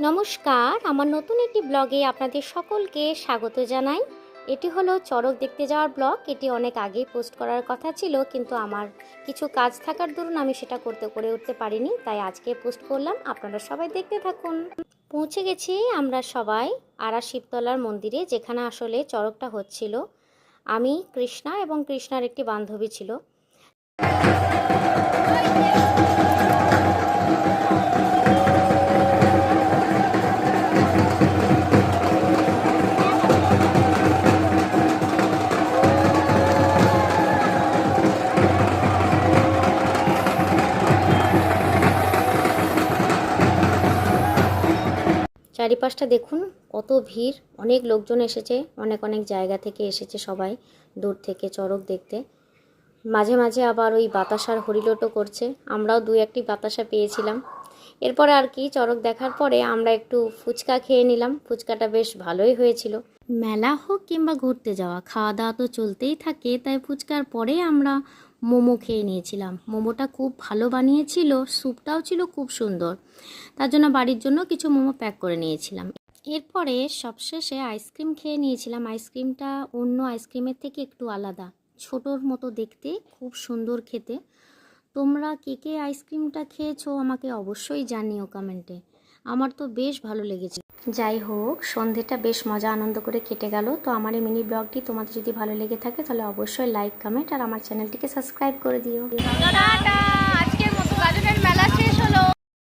নমস্কার, আমার নতুন একটি ব্লগে আপনাদের সকলকে স্বাগত জানাই। এটি হলো চড়ক দেখতে যাওয়ার ব্লগ। এটি অনেক আগেই পোস্ট করার কথা ছিল, কিন্তু আমার কিছু কাজ থাকার দরুন আমি সেটা করে উঠতে পারিনি, তাই আজকে পোস্ট করলাম। আপনারা সবাই দেখতে থাকুন। পৌঁছে গেছি আমরা সবাই আরা শিবতলার মন্দিরে, যেখানে আসলে চড়কটা হচ্ছিল। আমি, কৃষ্ণা এবং কৃষ্ণার একটি বান্ধবী ছিল। চারিপাশটা দেখুন, কত ভিড়, অনেক লোকজন এসেছে, অনেক অনেক জায়গা থেকে এসেছে সবাই দূর থেকে চড়ক দেখতে। মাঝে মাঝে আবার ওই বাতাসার হরিলোটও করছে, আমরাও দু একটি বাতাসা পেয়েছিলাম। এরপরে আর কি, চড়ক দেখার পরে আমরা একটু ফুচকা খেয়ে নিলাম। ফুচকাটা বেশ ভালোই হয়েছিল। মেলা হোক কিংবা ঘুরতে যাওয়া, খাওয়া দাওয়া তো চলতেই থাকে, তাই ফুচকার পরে আমরা মোমো খেয়ে নিয়েছিলাম। মোমোটা খুব ভালো বানিয়েছিল, স্যুপটাও ছিল খুব সুন্দর। তার জন্য বাড়ির জন্য কিছু মোমো প্যাক করে নিয়েছিলাম। এরপরে সবশেষে আইসক্রিম খেয়ে নিয়েছিলাম। আইসক্রিমটা অন্য আইসক্রিমের থেকে একটু আলাদা, ছোটোর মতো দেখতে, খুব সুন্দর খেতে। তোমরা কে কে আইসক্রিমটা খেয়েছো আমাকে অবশ্যই জানিও কমেন্টে। আমার তো বেশ ভালো লেগেছে। যাই হোক, সন্ধেটা বেশ মজা আনন্দ করে কেটে গেল। তো আমার এই মিনি ব্লগটি তোমাদের যদি ভালো লেগে থাকে তাহলে অবশ্যই লাইক, কমেন্ট আর আমার চ্যানেলটিকে সাবস্ক্রাইব করে দিও।